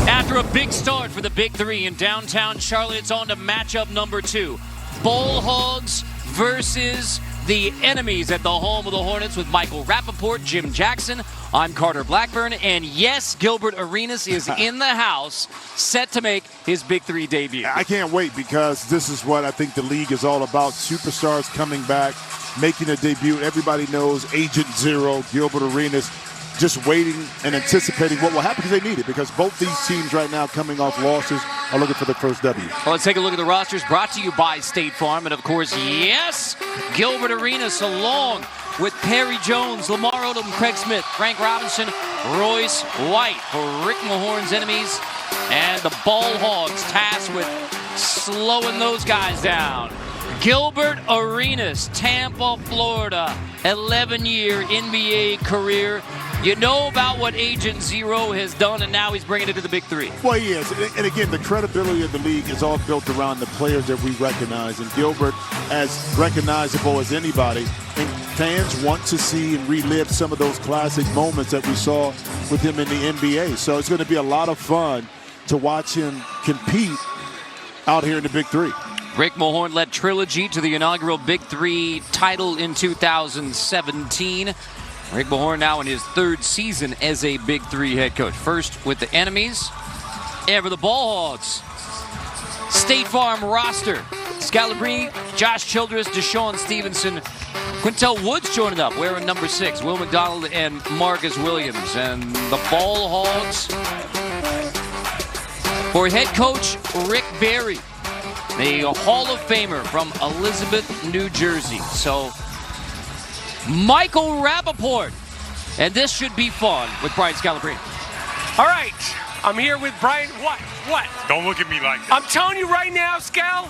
After a big start for the Big 3 in downtown Charlotte, it's on to matchup number 2. Ball Hogs versus the enemies at the home of the Hornets with Michael Rappaport, Jim Jackson. I'm Carter Blackburn, and yes, Gilbert Arenas is in the house, set to make his Big 3 debut. I can't wait because this is what I think the league is all about. Superstars coming back, making a debut. Everybody knows Agent Zero, Gilbert Arenas, just waiting and anticipating what will happen because they need it, because both these teams right now coming off losses are looking for their first W. Well, let's take a look at the rosters brought to you by State Farm. And, of course, yes, Gilbert Arenas along with Perry Jones, Lamar Odom, Craig Smith, Frank Robinson, Royce White for Rick Mahorn's enemies, and the Ball Hogs tasked with slowing those guys down. Gilbert Arenas, Tampa, Florida, 11-year NBA career. You know about what Agent Zero has done, and now he's bringing it to the Big 3. Well, he is. And again, the credibility of the league is all built around the players that we recognize. And Gilbert, as recognizable as anybody, and fans want to see and relive some of those classic moments that we saw with him in the NBA. So it's going to be a lot of fun to watch him compete out here in the Big 3. Rick Mahorn led Trilogy to the inaugural Big 3 title in 2017. Rick Mahorn now in his 3rd season as a Big 3 head coach. First with the enemies, and for the Ball Hogs, State Farm roster. Scalabrine, Josh Childress, Deshaun Stevenson, Quintel Woods joining up, wearing number 6. Will McDonald and Marcus Williams. And the Ball Hogs, for head coach Rick Barry, the Hall of Famer from Elizabeth, New Jersey. So, Michael Rappaport. And this should be fun with Brian Scalabrine. All right, I'm here with Brian. What? Don't look at me like that. I'm telling you right now, Scal,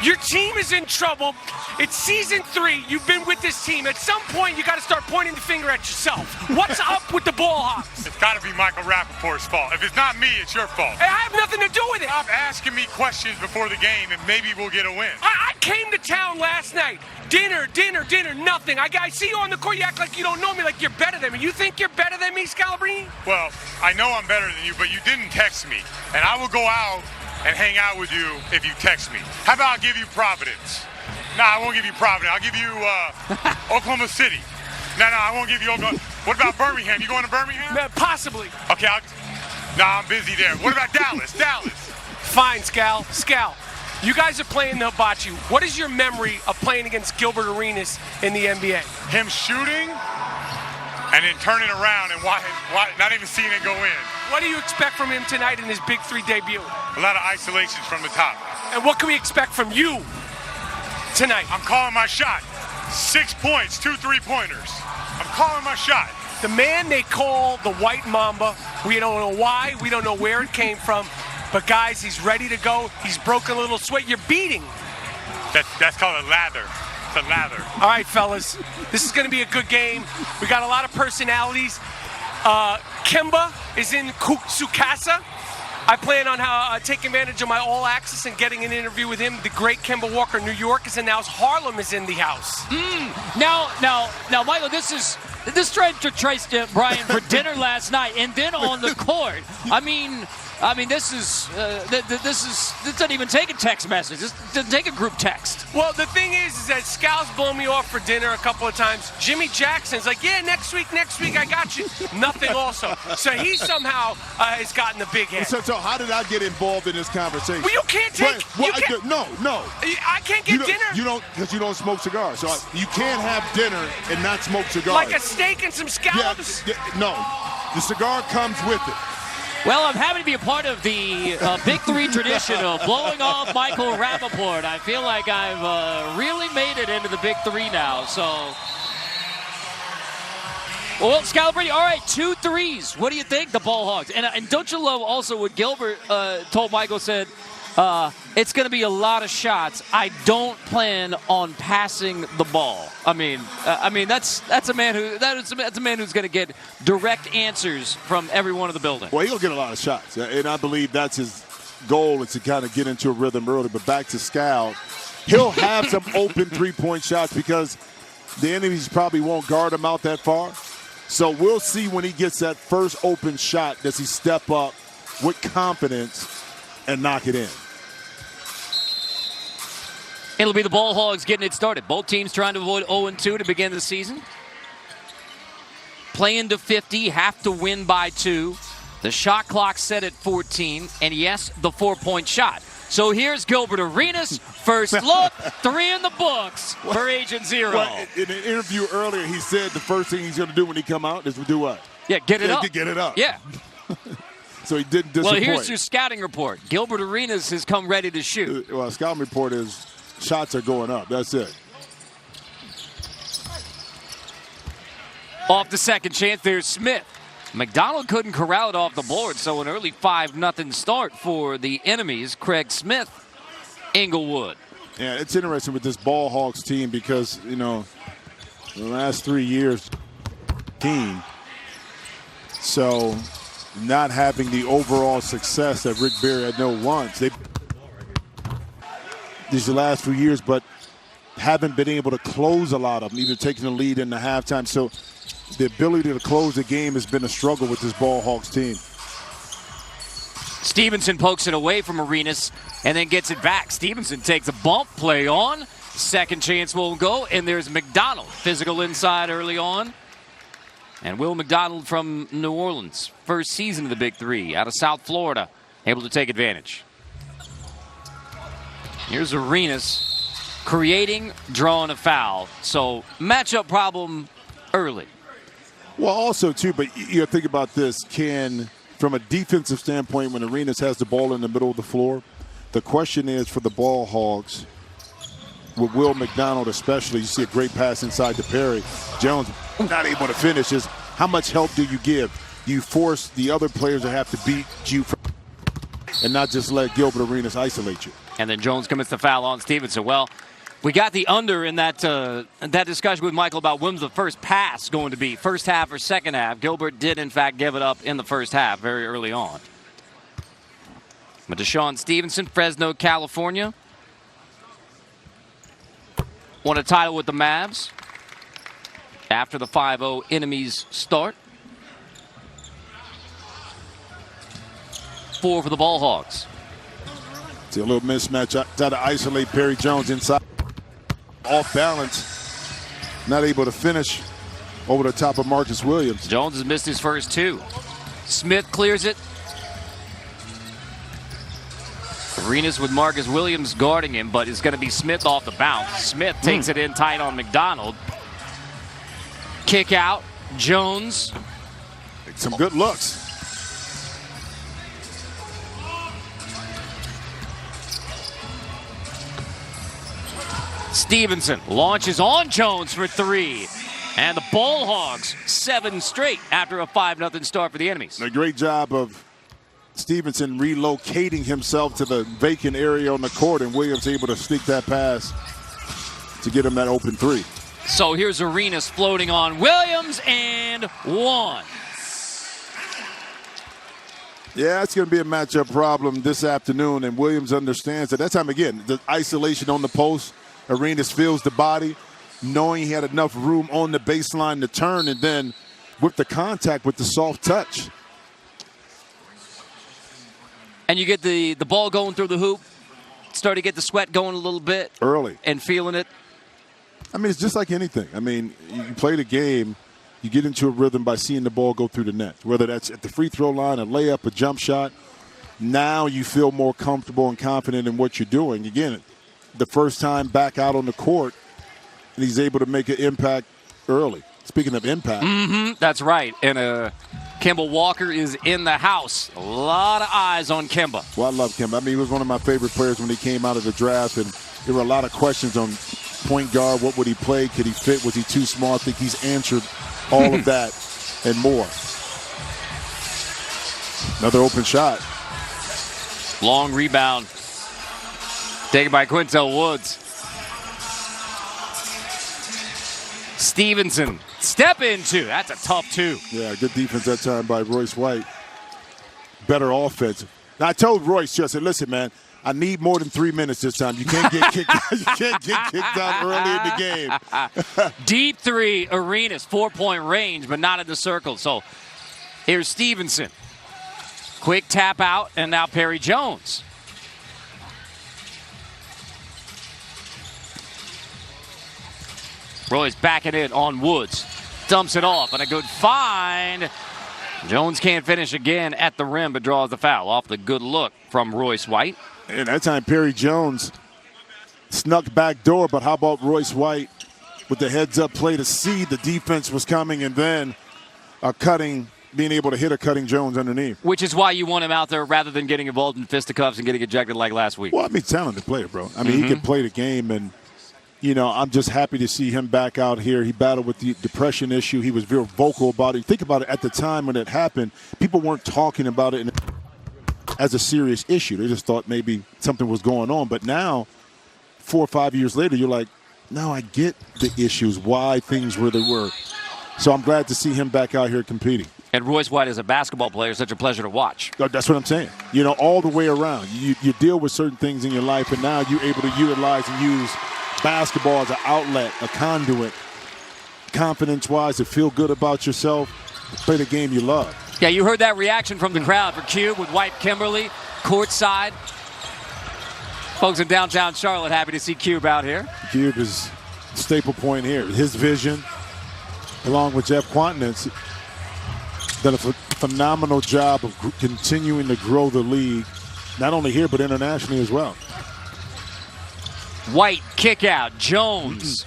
your team is in trouble. It's season 3. You've been with this team. At some point, you got to start pointing the finger at yourself. What's up with the Ball Hogs? It's got to be Michael Rappaport's fault. If it's not me, it's your fault. Hey, I have nothing to do with it. Stop asking me questions before the game, and maybe we'll get a win. I came to town last night. Dinner, nothing. I see you on the court. You act like you don't know me, like you're better than me. You think you're better than me, Scalabrine? Well, I know I'm better than you, but you didn't text me. And I will go out and hang out with you if you text me. How about I give you Providence? No, I won't give you Providence. I'll give you Oklahoma City. No, I won't give you Oklahoma. What about Birmingham? You going to Birmingham? Possibly. Okay, I'm busy there. What about Dallas? Fine, Scal. You guys are playing the hibachi. What is your memory of playing against Gilbert Arenas in the NBA? Him shooting and then turning around and not even seeing it go in. What do you expect from him tonight in his Big 3 debut? A lot of isolations from the top. And what can we expect from you tonight? I'm calling my shot. 6 points, 2 3-pointers. I'm calling my shot. The man they call the White Mamba. We don't know why. We don't know where it came from. But, guys, he's ready to go. He's broken a little sweat. You're beating. That's called a lather. It's a lather. All right, fellas. This is going to be a good game. We got a lot of personalities. Kemba is in Sukasa. I plan on taking advantage of my All Access and getting an interview with him. The great Kemba Walker, New York, is announced. Harlem is in the house. Now, Michael, this tried to trace Brian for dinner last night, and then on the court. I mean, this doesn't even take a text message. This doesn't take a group text. Well, the thing is that Scal's blown me off for dinner a couple of times. Jimmy Jackson's like, yeah, next week, I got you. Nothing also. So he somehow has gotten the big head. So how did I get involved in this conversation? Well, you can't take. No. I can't get dinner. You don't, because you don't smoke cigars. So you can't have dinner and not smoke cigars. Like a steak and some scallops? No, the cigar comes with it. Well, I'm happy to be a part of the Big 3 tradition of blowing off Michael Rappaport. I feel like I've really made it into the Big 3 now. So, well, Scalabrine, all right, 2 threes. What do you think, the Ball Hogs? And don't you love also what Gilbert told Michael, said, it's going to be a lot of shots. I don't plan on passing the ball. I mean, that's a man who's going to get direct answers from everyone in the building. Well, he'll get a lot of shots, and I believe that's his goal, is to kind of get into a rhythm early. But back to Scal, he'll have some open 3-point shots because the enemies probably won't guard him out that far. So we'll see when he gets that first open shot, does he step up with confidence and knock it in. It'll be the Ball Hogs getting it started. Both teams trying to avoid 0-2 to begin the season. Playing to 50, have to win by 2. The shot clock set at 14, and yes, the 4-point shot. So here's Gilbert Arenas. First look, 3 in the books for Agent Zero. Well, in an interview earlier, he said the first thing he's going to do when he come out is to do what? Yeah, get it up. Get it up. Yeah. So he didn't disappoint. Well, here's your scouting report. Gilbert Arenas has come ready to shoot. Well, scouting report is shots are going up. That's it. Off the second chance, there's Smith. McDonald couldn't corral it off the board, so an early 5-0 start for the enemies. Craig Smith, Inglewood. Yeah, it's interesting with this Ball Hogs team because, you know, the last 3 years, team. So not having the overall success that Rick Barry had known once. These last few years, but haven't been able to close a lot of them, either taking the lead in the halftime. So the ability to close the game has been a struggle with this Ball Hogs team. Stevenson pokes it away from Arenas and then gets it back. Stevenson takes a bump, play on. Second chance won't go, and there's McDonald. Physical inside early on. And Will McDonald from New Orleans, first season of the Big 3, out of South Florida, able to take advantage. Here's Arenas creating, drawing a foul. So matchup problem early. Well, also, too, but you think about this. From a defensive standpoint, when Arenas has the ball in the middle of the floor, the question is for the Ball Hogs, with Will McDonald especially, you see a great pass inside to Perry. Jones not able to finish. Is how much help do you give? You force the other players to have to beat you and not just let Gilbert Arenas isolate you. And then Jones commits the foul on Stevenson. Well, we got the under in that discussion with Michael about when's the first pass going to be, first half or second half. Gilbert did, in fact, give it up in the first half very early on. But Deshaun Stevenson, Fresno, California, won a title with the Mavs after the 5-0 enemies start. 4 for the Ball Hogs. See a little mismatch. Try to isolate Perry Jones inside. Off balance. Not able to finish over the top of Marcus Williams. Jones has missed his first 2. Smith clears it. Arenas with Marcus Williams guarding him, but it's going to be Smith off the bounce. Smith takes it in tight on McDonald. Kick out. Jones. Some good looks. Stevenson launches on Jones for 3. And the Ball Hogs 7 straight after a 5-0 start for the enemies. A great job of Stevenson relocating himself to the vacant area on the court, and Williams able to sneak that pass to get him that open 3. So here's Arenas floating on Williams, and 1. Yeah, it's going to be a matchup problem this afternoon, and Williams understands that. That time again, the isolation on the post. Arenas feels the body, knowing he had enough room on the baseline to turn, and then with the contact with the soft touch. And you get the ball going through the hoop, start to get the sweat going a little bit. Early. And feeling it. I mean, it's just like anything. I mean, you play the game, you get into a rhythm by seeing the ball go through the net, whether that's at the free throw line, a layup, a jump shot. Now you feel more comfortable and confident in what you're doing. Again, the first time back out on the court, and he's able to make an impact early. Speaking of impact. That's right. And Kemba Walker is in the house. A lot of eyes on Kemba. Well, I love Kemba. I mean, he was one of my favorite players when he came out of the draft, and there were a lot of questions on point guard. What would he play? Could he fit? Was he too small? I think he's answered all of that and more. Another open shot. Long rebound. Taken by Quintel Woods. Stevenson, step into. That's a tough 2. Yeah, good defense that time by Royce White. Better offense. Now, I told Royce, I said, listen, man, I need more than 3 minutes this time. You can't get kicked out. You can't get kicked out early in the game. Deep 3, Arenas, 4-point range, but not in the circle. So here's Stevenson. Quick tap out, and now Perry Jones. Roy's backing it on Woods. Dumps it off, and a good find. Jones can't finish again at the rim, but draws the foul off the good look from Royce White. And that time Perry Jones snuck back door, but how about Royce White with the heads-up play to see the defense was coming, and then being able to hit a cutting Jones underneath. Which is why you want him out there rather than getting involved in fisticuffs and getting ejected like last week. Well, I mean, talented player, bro. I mean, he can play the game, and I'm just happy to see him back out here. He battled with the depression issue. He was very vocal about it. Think about it. At the time when it happened, people weren't talking about it as a serious issue. They just thought maybe something was going on. But now, 4 or 5 years later, you're like, now I get the issues, why things were they were. So I'm glad to see him back out here competing. And Royce White, as a basketball player, is such a pleasure to watch. That's what I'm saying. All the way around. You deal with certain things in your life, and now you're able to utilize and use basketball as an outlet, a conduit, confidence-wise, to feel good about yourself, play the game you love. Yeah, you heard that reaction from the crowd for Cube with White Kimberly, courtside. Folks in downtown Charlotte happy to see Cube out here. Cube is staple point here. His vision, along with Jeff Quantinance, done a phenomenal job of continuing to grow the league, not only here but internationally as well. White kick out. Jones.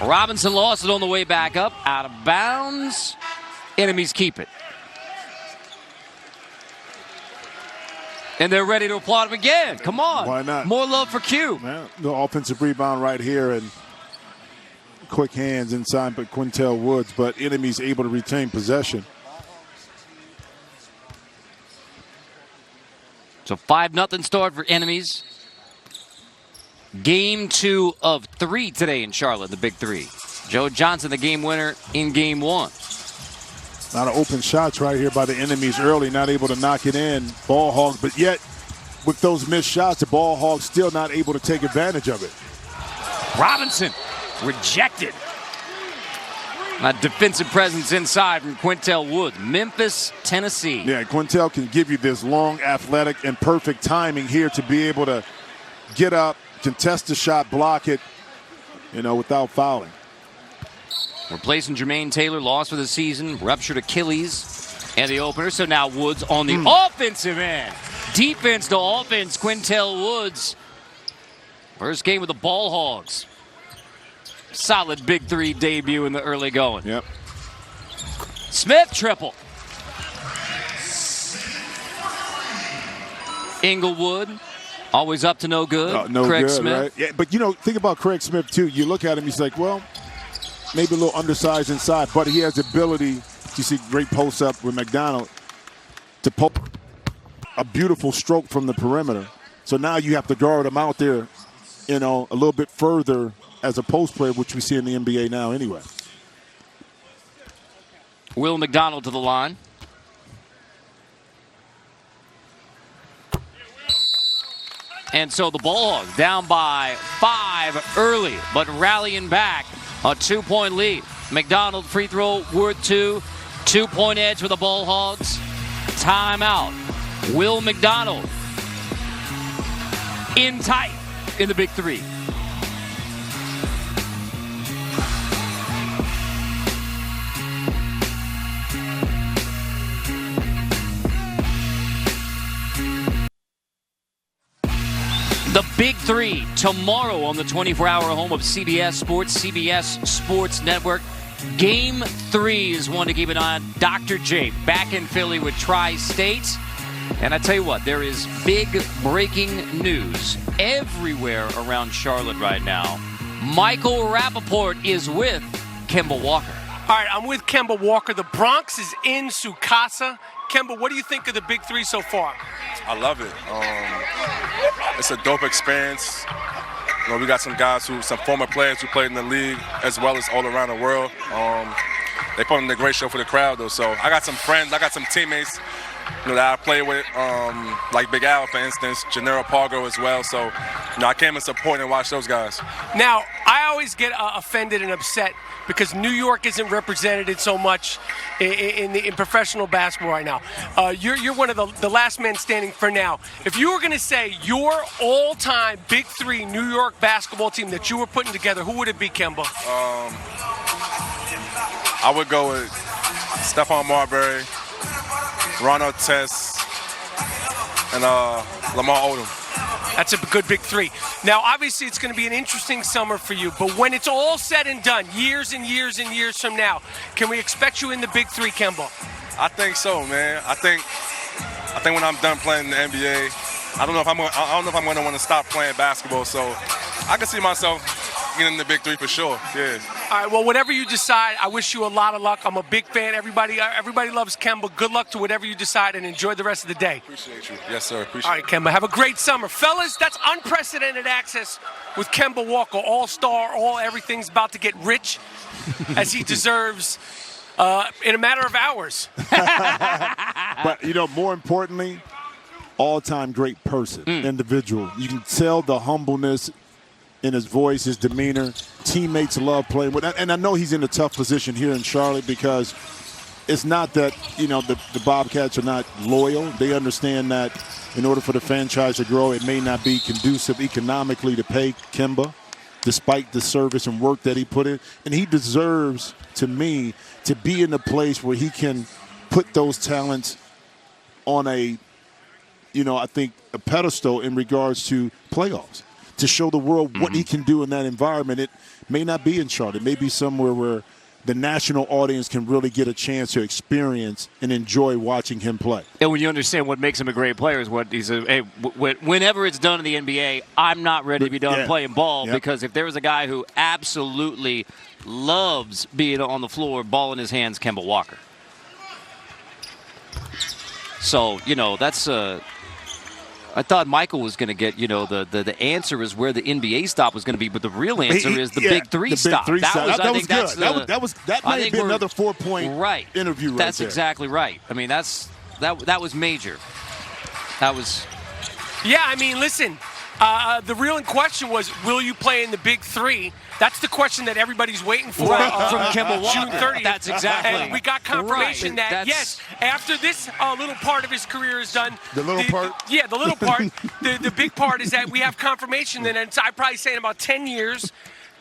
Robinson lost it on the way back up. Out of bounds. Enemies keep it. And they're ready to applaud him again. Come on. Why not? More love for Q. Yeah, the offensive rebound right here, and quick hands inside but Quintel Woods, but enemies able to retain possession. So 5-0 start for enemies. Game 2 of 3 today in Charlotte, the Big 3. Joe Johnson, the game winner in Game 1. A lot of open shots right here by the enemies early, not able to knock it in. Ball Hogs, but yet with those missed shots, the Ball Hogs still not able to take advantage of it. Robinson rejected. A defensive presence inside from Quintel Woods, Memphis, Tennessee. Yeah, Quintel can give you this long, athletic, and perfect timing here to be able to get up, contest the shot, block it, without fouling. Replacing Jermaine Taylor, lost for the season, ruptured Achilles and the opener. So now Woods on the offensive end. Defense to offense, Quintel Woods. First game with the Ball Hogs. Solid Big 3 debut in the early going. Yep. Smith triple. Inglewood, always up to no good. No Craig good, Smith. right? Yeah, but think about Craig Smith too. You look at him, he's like, well, maybe a little undersized inside, but he has the ability. You see great post up with McDonald to pull a beautiful stroke from the perimeter. So now you have to guard him out there, a little bit further as a post player, which we see in the NBA now anyway. Will McDonald to the line. And so the Ball Hogs down by 5 early, but rallying back. A 2-point lead. McDonald free throw worth 2. 2-point edge for the Ball Hogs. Timeout. Will McDonald in tight in the Big 3. The Big 3 tomorrow on the 24-hour home of CBS Sports, CBS Sports Network. Game 3 is one to keep an eye on. Dr. J back in Philly with Tri-State. And I tell you what, there is big breaking news everywhere around Charlotte right now. Michael Rappaport is with Kemba Walker. All right, I'm with Kemba Walker. The Bronx is in Sukasa. Kemba, what do you think of the Big 3 so far? I love it. It's a dope experience. We got some guys some former players who played in the league as well as all around the world. they put on a great show for the crowd, though. So I got some friends, I got some teammates, that I play with, like Big Al, for instance, Gennaro Pargo as well. So, I came and support and watch those guys. Now, I always get offended and upset because New York isn't represented so much in professional basketball right now. You're one of the last men standing for now. If you were going to say your all-time Big 3 New York basketball team that you were putting together, who would it be, Kemba? I would go with Stephon Marbury, Ron Artest, and Lamar Odom. That's a good Big 3. Now, obviously, it's going to be an interesting summer for you, but when it's all said and done, years and years and years from now, can we expect you in the Big 3, Kemba? I think so, man. I think when I'm done playing in the NBA, I don't know if I'm going to want to stop playing basketball. So I can see myself getting in the Big 3 for sure. Yeah. All right, well, whatever you decide, I wish you a lot of luck. I'm a big fan. Everybody loves Kemba. Good luck to whatever you decide, and enjoy the rest of the day. Appreciate you. Yes, sir. Appreciate All right, Kemba, have a great summer. Fellas, that's unprecedented access with Kemba Walker. All-star, everything's about to get rich, as he deserves, in a matter of hours. But, more importantly, all-time great person, individual. You can tell the humbleness in his voice, his demeanor. Teammates love playing with. And I know he's in a tough position here in Charlotte because it's not that, the Bobcats are not loyal. They understand that in order for the franchise to grow, it may not be conducive economically to pay Kemba, despite the service and work that he put in. And he deserves, to me, to be in a place where he can put those talents on I think, a pedestal in regards to playoffs, to show the world what he can do in that environment. It may not be in Charlotte. It may be somewhere where the national audience can really get a chance to experience and enjoy watching him play. And when you understand what makes him a great player is what he's whenever it's done in the NBA, I'm not ready to be done playing ball, because if there was a guy who absolutely loves being on the floor, ball in his hands, Kemba Walker. So, that's I thought Michael was going to get, the answer is where the NBA stop was going to be, but the real answer is the Big 3 stop. That was good. That might be another 4-point interview right That's there. exactly right. I mean, that was major. That was. Yeah, I mean, listen, the real question was, will you play in the Big 3? That's the question that everybody's waiting for from Kemba Walker. June 30th. That's exactly. And we got confirmation that, yes, after this little part of his career is done. The little part? Yeah, the little part. the big part is that we have confirmation that I'd probably say in about 10 years,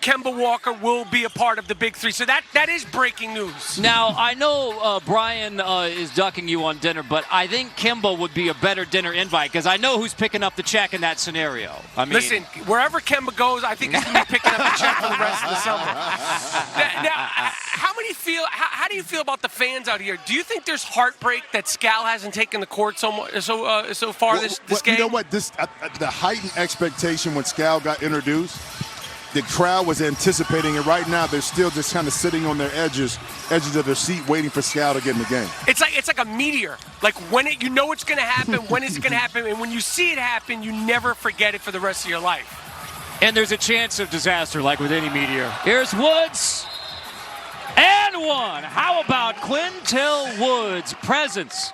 Kemba Walker will be a part of the Big 3. So that is breaking news. Now, I know Brian is ducking you on dinner, but I think Kemba would be a better dinner invite because I know who's picking up the check in that scenario. I mean, listen, wherever Kemba goes, I think he's going to be picking up the check for the rest of the summer. Now, how do you feel about the fans out here? Do you think there's heartbreak that Scal hasn't taken the court so far this game? You know what? The heightened expectation when Scal got introduced, the crowd was anticipating it. Right now, they're still just kind of sitting on their edges of their seat, waiting for Scal to get in the game. It's like a meteor. Like when it's going to happen. When is it going to happen? And when you see it happen, you never forget it for the rest of your life. And there's a chance of disaster, like with any meteor. Here's Woods. And one. How about Quintel Woods' presence?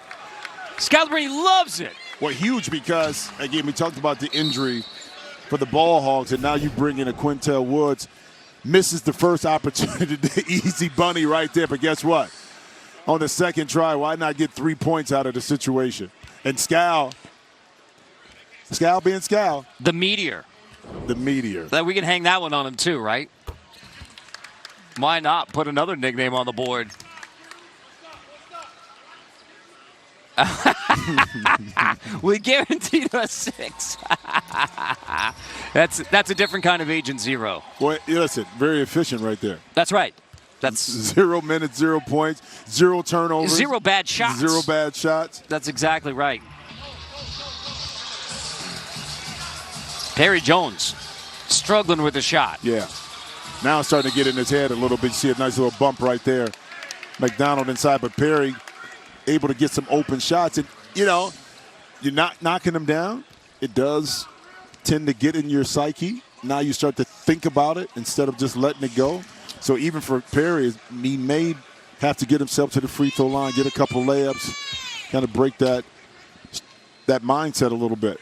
Scalabrine loves it. Well, huge because, again, we talked about the injury for the Ball Hogs, and now you bring in a Quintel Woods. Misses the first opportunity, the easy bunny right there. But guess what? On the second try, why not get 3 points out of the situation? And Scal being Scal. The meteor. The meteor. That we can hang that one on him too, right? Why not put another nickname on the board? We guaranteed us 6. That's a different kind of Agent Zero. Boy, listen, very efficient right there. That's right. That's 0 minutes, 0 points, 0 turnovers. 0 bad shots. 0 bad shots. That's exactly right. Perry Jones struggling with the shot. Yeah. Now it's starting to get in his head a little bit. You see a nice little bump right there. McDonald inside, but Perry able to get some open shots. And, you're not knocking them down. It does tend to get in your psyche. Now you start to think about it instead of just letting it go. So even for Perry, he made have to get himself to the free throw line, get a couple layups, kind of break that mindset a little bit.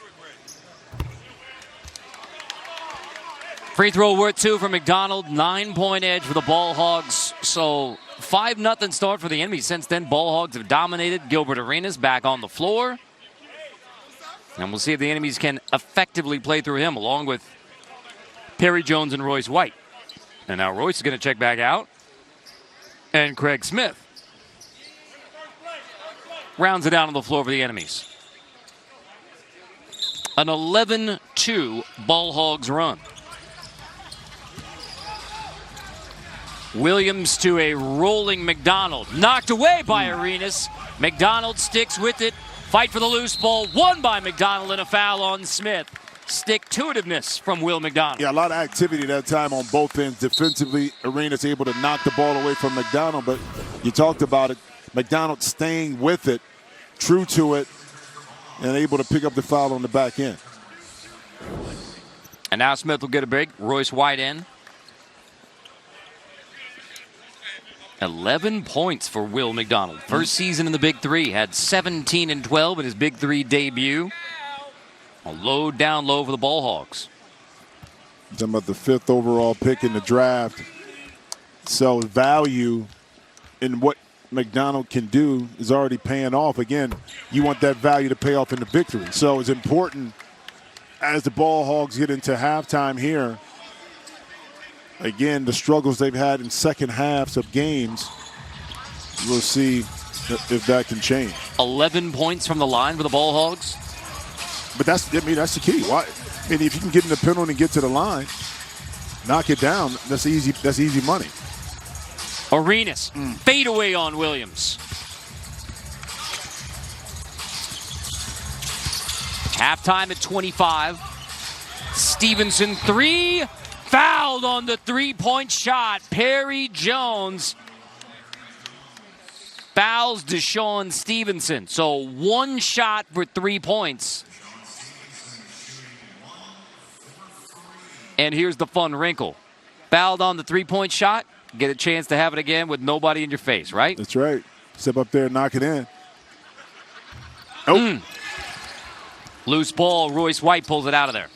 Free throw worth 2 for McDonald. 9-point edge for the Ball Hogs. So 5-0 start for the enemy. Since then, Ball Hogs have dominated. Gilbert Arenas back on the floor. And we'll see if the enemies can effectively play through him, along with Perry Jones and Royce White. And now Royce is going to check back out. And Craig Smith rounds it down on the floor for the enemies. An 11-2 Ball Hogs run. Williams to a rolling McDonald. Knocked away by Arenas. McDonald sticks with it. Fight for the loose ball. Won by McDonald, and a foul on Smith. Stick-to-itiveness from Will McDonald. Yeah, a lot of activity that time on both ends. Defensively, Arenas able to knock the ball away from McDonald, but you talked about it. McDonald staying with it, true to it, and able to pick up the foul on the back end. And now Smith will get a break. Royce White in. 11 points for Will McDonald. First season in the Big 3. Had 17 and 12 in his Big 3 debut. A low down low for the Ball Hogs. Talking about the 5th overall pick in the draft. So value in what McDonald can do is already paying off. Again, you want that value to pay off in the victory. So it's important as the Ball Hogs get into halftime here. Again, the struggles they've had in second halves of games, we'll see if that can change. 11 points from the line for the Ball Hogs. But that's the key. Why? I mean, if you can get in the penalty and get to the line, knock it down, that's easy money. Arenas, fade away on Williams. Halftime at 25. Stevenson 3. Fouled on the 3-point shot. Perry Jones fouls Deshaun Stevenson. So 1 shot for 3 points. And here's the fun wrinkle. Fouled on the 3-point shot. Get a chance to have it again with nobody in your face, right? That's right. Step up there and knock it in. Oh. Loose ball. Royce White pulls it out of there.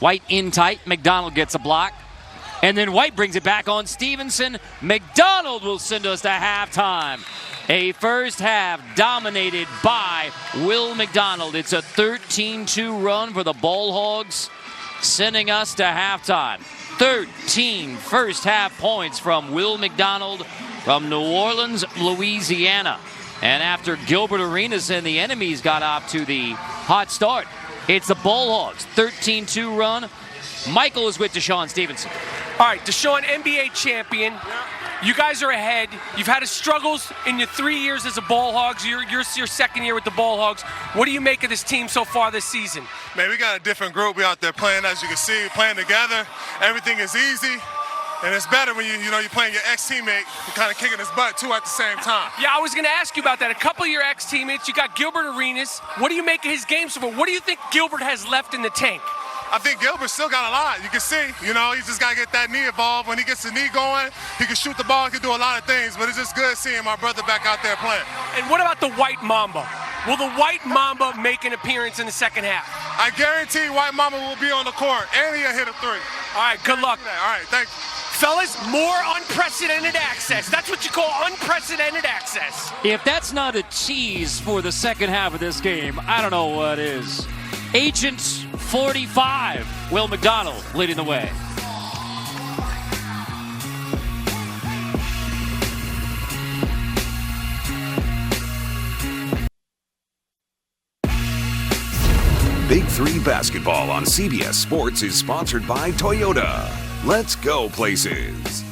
White in tight. McDonald gets a block. And then White brings it back on Stevenson. McDonald will send us to halftime. A first half dominated by Will McDonald. It's a 13-2 run for the Ball Hogs, sending us to halftime. 13 first half points from Will McDonald from New Orleans, Louisiana. And after Gilbert Arenas and the enemies got off to the hot start, it's the Ball Hogs, 13-2 run. Michael is with Deshaun Stevenson. All right, Deshaun, NBA champion. You guys are ahead. You've had struggles in your 3 years as a Ball Hogs. You're your second year with the Ball Hogs. What do you make of this team so far this season? Man, we got a different group. We out there playing, as you can see, playing together. Everything is easy. And it's better when you're playing your ex-teammate, you're kind of kicking his butt too at the same time. Yeah, I was going to ask you about that. A couple of your ex-teammates, you got Gilbert Arenas. What do you make of his game so far? What do you think Gilbert has left in the tank? I think Gilbert still got a lot. You can see, he just got to get that knee involved. When he gets the knee going, he can shoot the ball, he can do a lot of things. But it's just good seeing my brother back out there playing. And what about the White Mamba? Will the White Mamba make an appearance in the second half? I guarantee White Mamba will be on the court, and he'll hit a 3. All right, good luck. All right, thank you. Fellas, more unprecedented access. That's what you call unprecedented access. If that's not a tease for the second half of this game, I don't know what is. Agent 45, Will McDonald leading the way. Big 3 basketball on CBS Sports is sponsored by Toyota. Let's go places.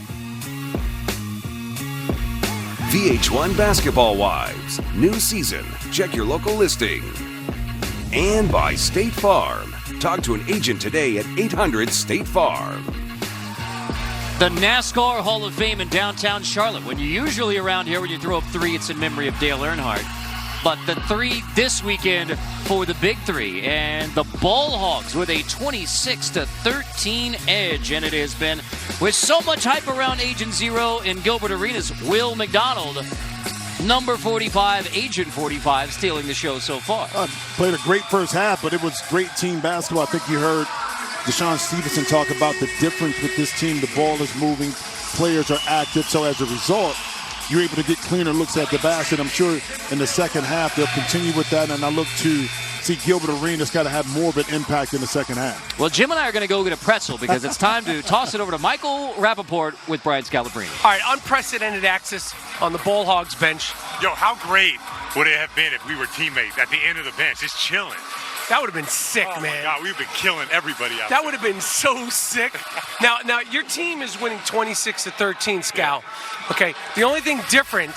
VH1 Basketball Wives. New season. Check your local listing. And by State Farm. Talk to an agent today at 800-STATE-FARM. The NASCAR Hall of Fame in downtown Charlotte. When you're usually around here when you throw up 3, it's in memory of Dale Earnhardt. but the 3 this weekend for the Big 3. And the Ball Hogs with a 26-13 edge. And it has been, with so much hype around Agent Zero in Gilbert Arenas, Will McDonald, number 45, Agent 45, stealing the show so far. Played a great first half, but it was great team basketball. I think you heard Deshaun Stevenson talk about the difference with this team. The ball is moving, players are active, so as a result, you're able to get cleaner looks at the basket. I'm sure in the second half they'll continue with that, and I look to see Gilbert Arenas got to have more of an impact in the second half. Well, Jim and I are going to go get a pretzel because it's time to toss it over to Michael Rappaport with Brian Scalabrine. All right, unprecedented access on the Ball Hogs bench. Yo, how great would it have been if we were teammates at the end of the bench, just chilling? That would have been sick, Oh man. my God, we've been killing everybody out That there. would have been so sick. Now your team is winning 26-13, Scal. Okay, the only thing different,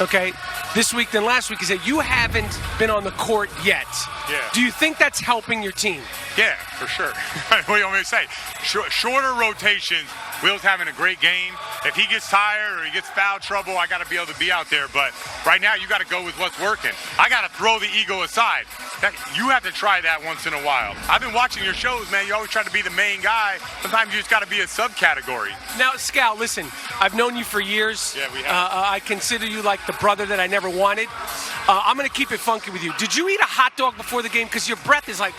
okay, this week than last week is that you haven't been on the court yet. Yeah. Do you think that's helping your team? Yeah, for sure. What do you want me to say? Shorter rotations. Will's having a great game. If he gets tired or he gets foul trouble, I got to be able to be out there. But right now, you got to go with what's working. I got to throw the ego aside. You have to try that once in a while. I've been watching your shows, man. You always try to be the main guy. Sometimes you just got to be a subcategory. Now, Scal, listen, I've known you for years. Yeah, we have. I consider you like the brother that I never wanted. I'm going to keep it funky with you. Did you eat a hot dog before the game? Because your breath is like,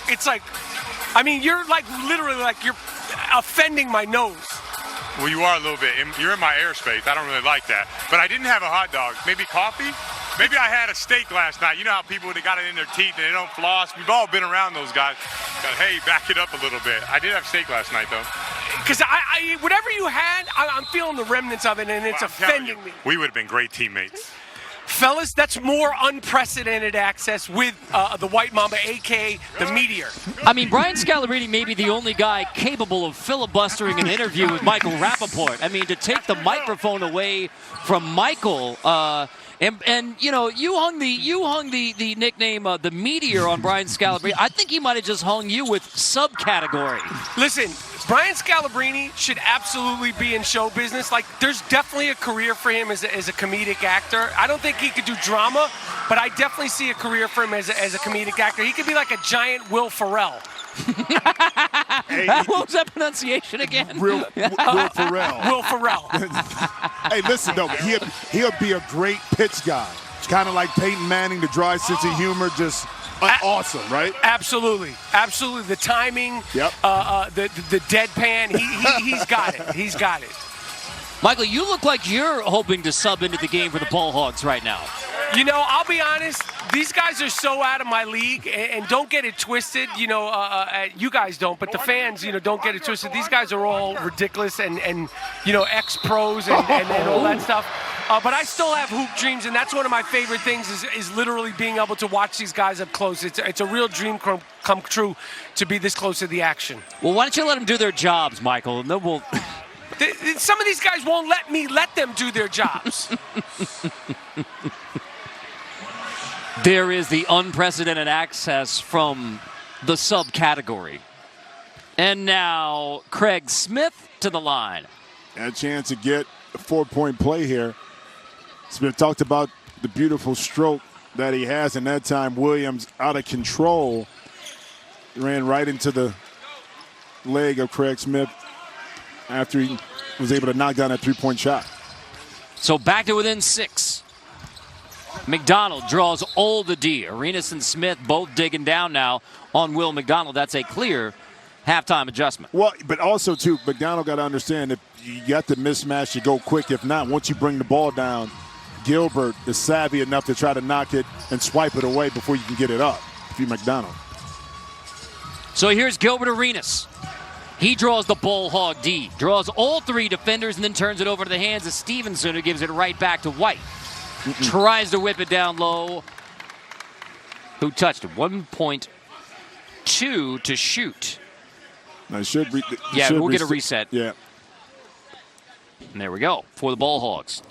you're like literally like you're offending my nose. Well, you are a little bit. You're in my airspace. I don't really like that. But I didn't have a hot dog. Maybe coffee? Maybe I had a steak last night. You know how people, they got it in their teeth and they don't floss? We've all been around those guys. But, hey, back it up a little bit. I did have steak last night, though. Because I whatever you had, I'm feeling the remnants of it, and it's Well, I'm telling offending you, me. We would have been great teammates. Fellas, that's more unprecedented access with the White Mamba, a.k.a. the Meteor. I mean, Brian Scalabrine may be the only guy capable of filibustering an interview with Michael Rappaport. I mean, to take the microphone away from Michael, and you know, you hung the nickname the Meteor on Brian Scalabrine. I think he might have just hung you with subcategory. Listen, Brian Scalabrine should absolutely be in show business. Like, there's definitely a career for him as a comedic actor. I don't think he could do drama, but I definitely see a career for him as a comedic actor. He could be like a giant Will Ferrell. Hey, What was that pronunciation again? Will Ferrell. Will Ferrell. Hey, listen, though, he'll be a great pitch guy. Kind of like Peyton Manning, the dry sense of humor, just awesome, right? Absolutely. The timing, Yep. the deadpan, he's got it. He's got it. Michael, you look like you're hoping to sub into the game for the Ball Hogs right now. You know, I'll be honest, these guys are so out of my league, and don't get it twisted. You know, you guys don't, but the fans, you know, don't get it twisted. These guys are all ridiculous and you know, ex-pros and all that stuff. But I still have hoop dreams, and that's one of my favorite things is literally being able to watch these guys up close. It's a real dream come true to be this close to the action. Well, why don't you let them do their jobs, Michael, and then we'll... Some of these guys won't let them do their jobs. There is the unprecedented access from the subcategory. And now Craig Smith to the line. And a chance to get a 4-point play here. Smith talked about the beautiful stroke that he has, and that time Williams out of control ran right into the leg of Craig Smith after he was able to knock down that 3-point shot. So back to within 6. McDonald draws all the D. Arenas and Smith both digging down now on Will McDonald. That's a clear halftime adjustment. Well, but also, too, McDonald got to understand if you got the mismatch, you go quick. If not, once you bring the ball down, Gilbert is savvy enough to try to knock it and swipe it away before you can get it up. If you're McDonald. So here's Gilbert Arenas. He draws the Ball Hog D. Draws all 3 defenders and then turns it over to the hands of Stevenson, who gives it right back to White. Tries to whip it down low. Who touched it? 1.2 to shoot. Now, We'll get a reset. Yeah. And there we go for the Ball Hogs.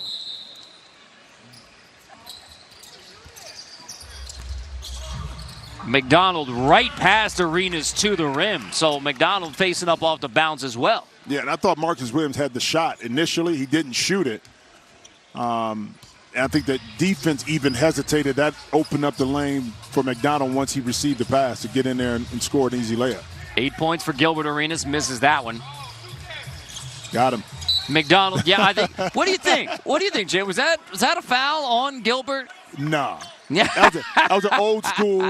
McDonald right past Arenas to the rim. So McDonald facing up off the bounce as well. Yeah, and I thought Marcus Williams had the shot initially. He didn't shoot it. I think that defense even hesitated. That opened up the lane for McDonald once he received the pass to get in there and score an easy layup. 8 points for Gilbert Arenas. Misses that one. Got him. McDonald, yeah, I think. What do you think? What do you think, Jay? Was that a foul on Gilbert? Nah. Yeah. That was an old school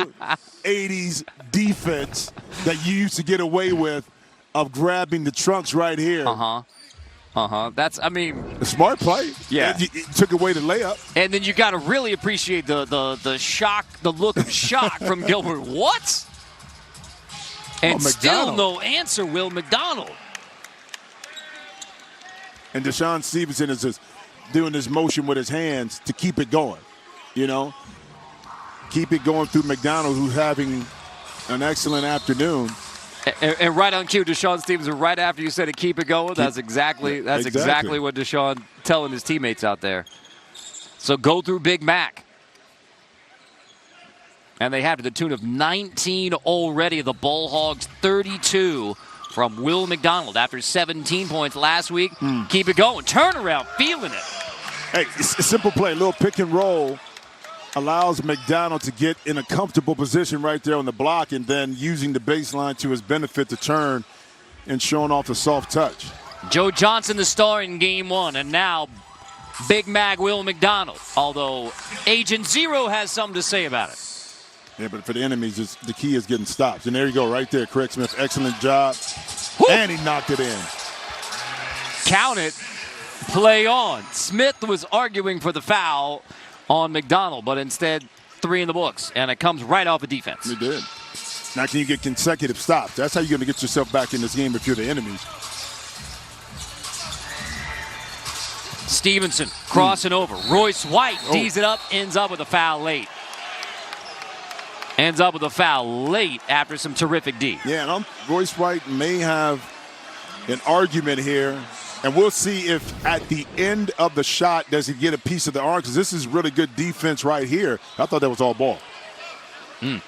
80s defense that you used to get away with of grabbing the trunks right here. That's, I mean, a smart play. Yeah. It took away the layup. And then you got to really appreciate the shock, the look of shock from Gilbert. What? And still no answer, Will McDonald. And Deshaun Stevenson is just doing this motion with his hands to keep it going, you know? Keep it going through McDonald, who's having an excellent afternoon. And right on cue, Deshaun Stevenson, right after you said it, keep it going. That's exactly what Deshaun telling his teammates out there. So go through Big Mac. And they have to the tune of 19 already. The Ball Hogs 32 from Will McDonald after 17 points last week. Keep it going. Turnaround, feeling it. Hey, it's a simple play. A little pick and roll allows McDonald to get in a comfortable position right there on the block and then using the baseline to his benefit to turn and showing off a soft touch. Joe Johnson, the star in game one, and now Big Mag Will McDonald. Although Agent Zero has something to say about it. Yeah, but for the enemies, the key is getting stops. And there you go, right there, Craig Smith. Excellent job. Woo! And he knocked it in. Count it. Play on. Smith was arguing for the foul on McDonald, but instead 3 in the books, and it comes right off of defense. It did. Now can you get consecutive stops? That's how you're going to get yourself back in this game if you're the enemies. Stevenson crossing over. Royce White tees it up, ends up with a foul late. Ends up with a foul late after some terrific D. Yeah, and Royce White may have an argument here. And we'll see if at the end of the shot does he get a piece of the arm, because this is really good defense right here. I thought that was all ball. I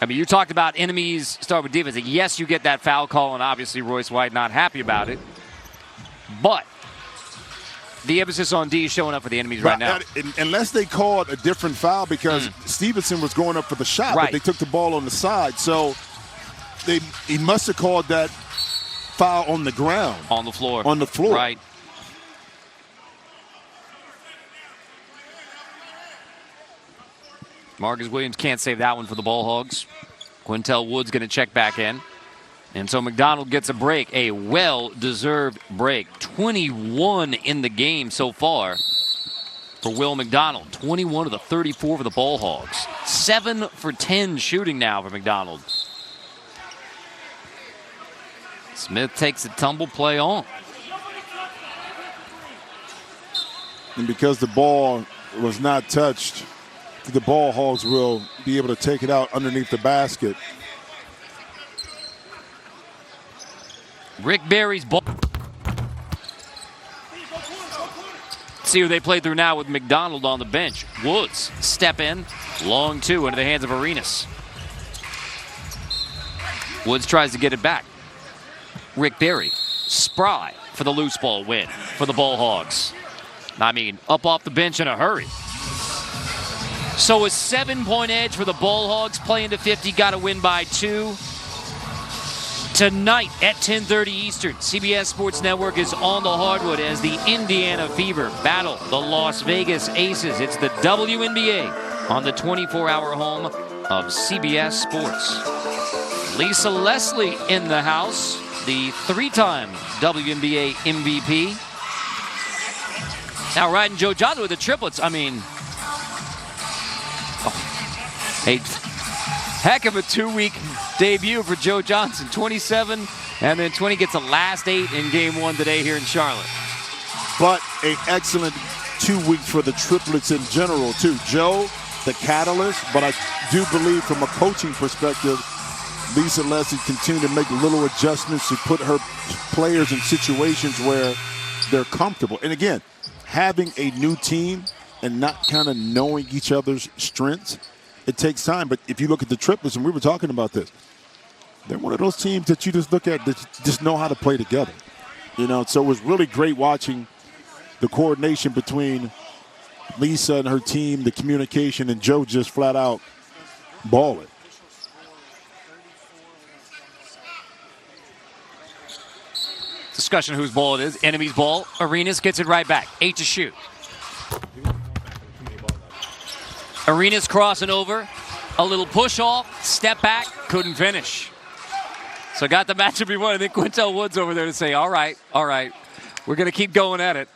mean, you talked about enemies start with defense. Yes, you get that foul call, and obviously Royce White not happy about it. But the emphasis on D is showing up for the enemies right now. Unless they called a different foul, because Stevenson was going up for the shot, but they took the ball on the side. So he must have called that foul on the ground. On the floor. On the floor. Right. Marcus Williams can't save that one for the Ball Hogs. Quintel Wood's going to check back in. And so McDonald gets a break, a well-deserved break. 21 in the game so far for Will McDonald. 21 of the 34 for the Ball Hogs. 7 for 10 shooting now for McDonald. Smith takes a tumble, play on. And because the ball was not touched, the Ball Hogs will be able to take it out underneath the basket. Rick Barry's ball. See who they play through now with McDonald on the bench. Woods, step in, long two into the hands of Arenas. Woods tries to get it back. Rick Barry, spry for the loose ball win for the Ball Hogs. I mean, up off the bench in a hurry. So a 7-point edge for the Ball Hogs, playing to 50, got to win by 2. Tonight at 10:30 Eastern, CBS Sports Network is on the hardwood as the Indiana Fever battle the Las Vegas Aces. It's the WNBA on the 24-hour home of CBS Sports. Lisa Leslie in the house, the 3-time WNBA MVP. Now riding Joe Johnson with the triplets. I mean, a heck of a 2-week debut for Joe Johnson. 27 and then 20, gets the last 8 in game 1 today here in Charlotte. But an excellent 2 weeks for the triplets in general, too. Joe, the catalyst, but I do believe from a coaching perspective, Lisa Leslie continued to make little adjustments to put her players in situations where they're comfortable. And again, having a new team and not kind of knowing each other's strengths, it takes time. But if you look at the triplets, and we were talking about this, they're one of those teams that you just look at that just know how to play together. You know, so it was really great watching the coordination between Lisa and her team, the communication, and Joe just flat out ball it. Discussion whose ball it is. Enemy's ball. Arenas gets it right back. 8 to shoot. Arenas crossing over. A little push off. Step back. Couldn't finish. So got the matchup he wanted. I think Quintel Woods over there to say, all right. We're going to keep going at it.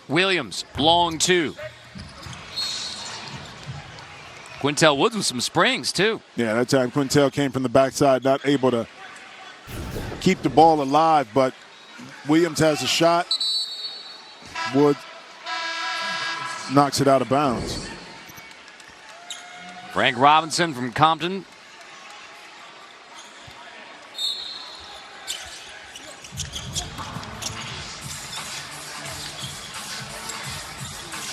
Williams, long 2. Quintel Woods with some springs, too. Yeah, that time Quintel came from the backside, not able to keep the ball alive, but Williams has a shot. Woods knocks it out of bounds. Frank Robinson from Compton.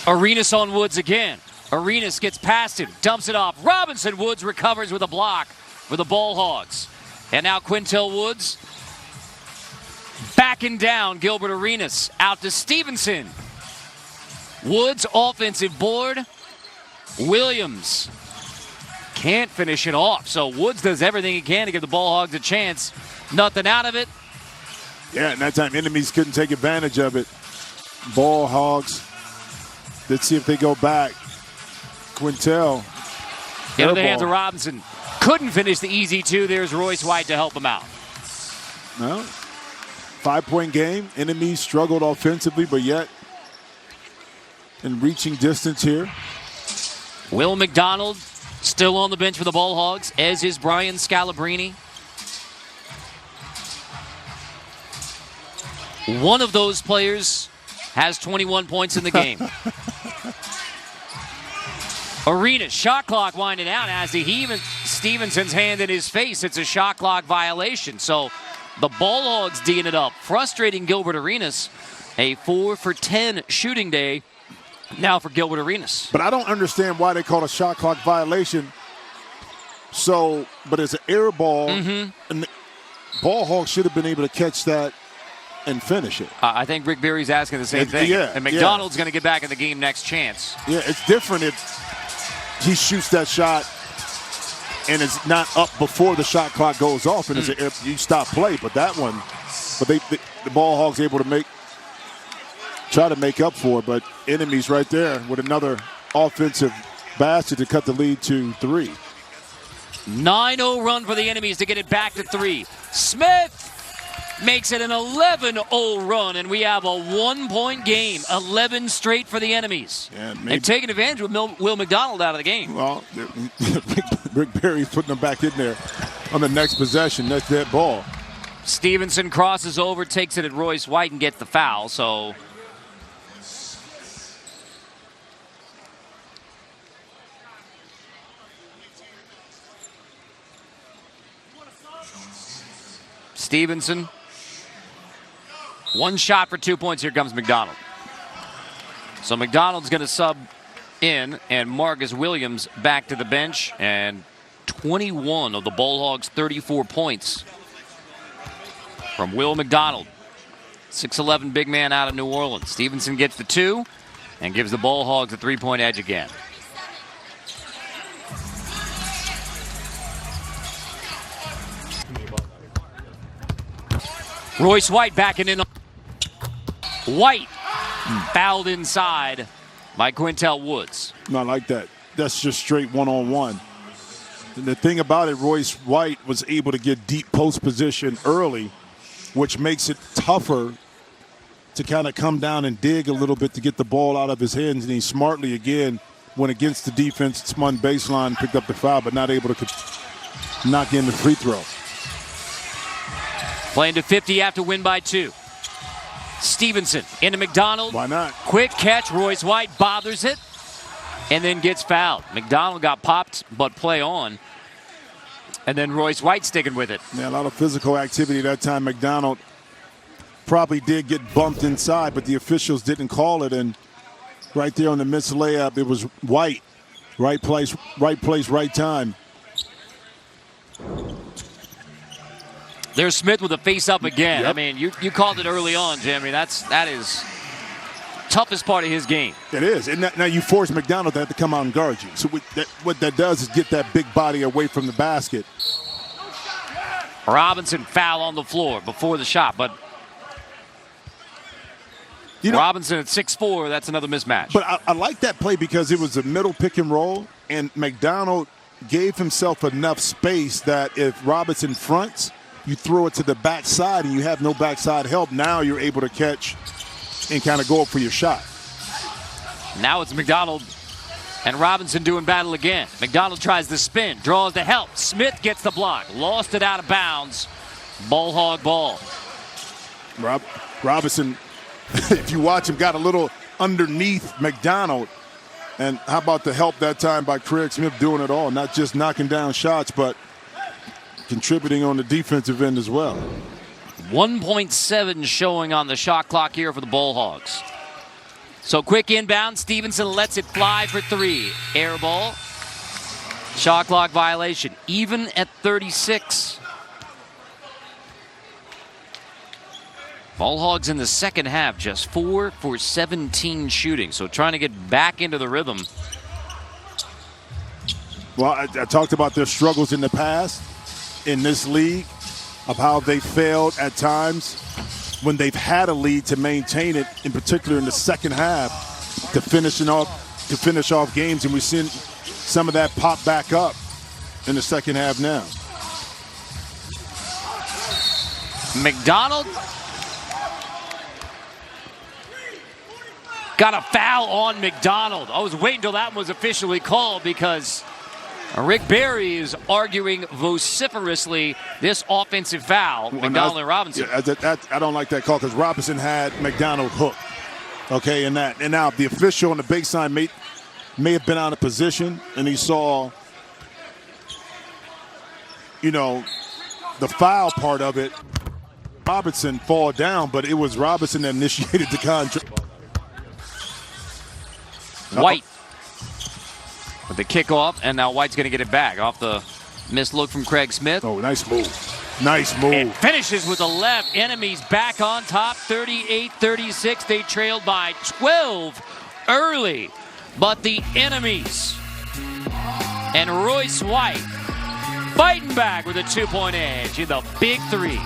Arenas on Woods again. Arenas gets past him, dumps it off. Robinson Woods recovers with a block for the Ball Hogs. And now Quintel Woods backing down Gilbert Arenas. Out to Stevenson. Woods offensive board. Williams can't finish it off. So Woods does everything he can to give the Ball Hogs a chance. Nothing out of it. Yeah, and that time enemies couldn't take advantage of it. Ball Hogs. Let's see if they go back. Quintel. Into the hands of Robinson. Couldn't finish the easy 2. There's Royce White to help him out. No. 5-point game. Enemies struggled offensively, but yet in reaching distance here. Will McDonald still on the bench for the Ball Hogs, as is Brian Scalabrine. One of those players has 21 points in the game. Arenas, shot clock winding down as Stevenson's hand in his face. It's a shot clock violation. So the Ball Hogs D'ing it up, frustrating Gilbert Arenas. A 4 for 10 shooting day now for Gilbert Arenas. But I don't understand why they call a shot clock violation. So, but it's an air ball, and the Ball Hogs should have been able to catch that and finish it. I think Rick Berry's asking the same thing. Yeah, and McDonald's going to get back in the game next chance. Yeah, it's different if he shoots that shot and it's not up before the shot clock goes off and you stop play. But that one, the Ball Hogs able to try to make up for it. But enemies right there with another offensive basket to cut the lead to 3. 9-0 run for the enemies to get it back to 3. Smith makes it an 11-0 run, and we have a 1-point game. 11 straight for the enemies. Yeah, they've taken advantage with Will McDonald out of the game. Well, Rick Berry's putting them back in there on the next possession. That's that ball. Stevenson crosses over, takes it at Royce White, and gets the foul. So Stevenson. 1 shot for 2 points. Here comes McDonald. So McDonald's going to sub in, and Marcus Williams back to the bench. And 21 of the Ball Hogs' 34 points from Will McDonald. 6'11" big man out of New Orleans. Stevenson gets the 2 and gives the Ball Hogs a 3-point edge again. Royce White backing in. White fouled inside by Quintel Woods. Not like that. That's just straight one-on-one. And the thing about it, Royce White was able to get deep post position early, which makes it tougher to kind of come down and dig a little bit to get the ball out of his hands. And he smartly, again, went against the defense, spun baseline, picked up the foul, but not able to knock in the free throw. Playing to 50 after win by 2. Stevenson into McDonald. Why not? Quick catch. Royce White bothers it and then gets fouled. McDonald got popped, but play on. And then Royce White sticking with it. Yeah, a lot of physical activity that time. McDonald probably did get bumped inside, but the officials didn't call it. And right there on the missed layup, it was White. Right place, right time. There's Smith with a face-up again. Yep. I mean, you called it early on, Jim. I mean, that is toughest part of his game. It is. And now you force McDonald to have to come out and guard you. So what that does is get that big body away from the basket. Robinson foul on the floor before the shot, but Robinson at 6'4", that's another mismatch. But I like that play because it was a middle pick and roll, and McDonald gave himself enough space that if Robinson fronts, you throw it to the backside and you have no backside help. Now you're able to catch and kind of go up for your shot. Now it's McDonald and Robinson doing battle again. McDonald tries the spin, draws the help. Smith gets the block, lost it out of bounds. Ball hog ball. Robinson, if you watch him, got a little underneath McDonald. And how about the help that time by Craig Smith doing it all, not just knocking down shots, but contributing on the defensive end as well. 1.7 showing on the shot clock here for the Ball Hogs. So quick inbound, Stevenson lets it fly for 3. Air ball. Shot clock violation, even at 36. Ball Hogs in the second half, just 4 for 17 shooting. So trying to get back into the rhythm. Well, I talked about their struggles in the past in this league, of how they failed at times when they've had a lead to maintain it, in particular in the second half, to finish off games, and we've seen some of that pop back up in the second half now. McDonald got a foul on McDonald. I was waiting until that one was officially called because Rick Barry is arguing vociferously this offensive foul, McDonald and Robinson. Yeah, I don't like that call because Robinson had McDonald hooked. Okay, and now the official on the baseline may have been out of position, and he saw, the foul part of it, Robinson fall down, but it was Robinson that initiated the contract. White with the kickoff, and now White's going to get it back off the missed look from Craig Smith. Oh, nice move. Nice move. And finishes with the left. Enemies back on top, 38-36. They trailed by 12 early. But the enemies and Royce White fighting back with a 2-point edge in the Big 3.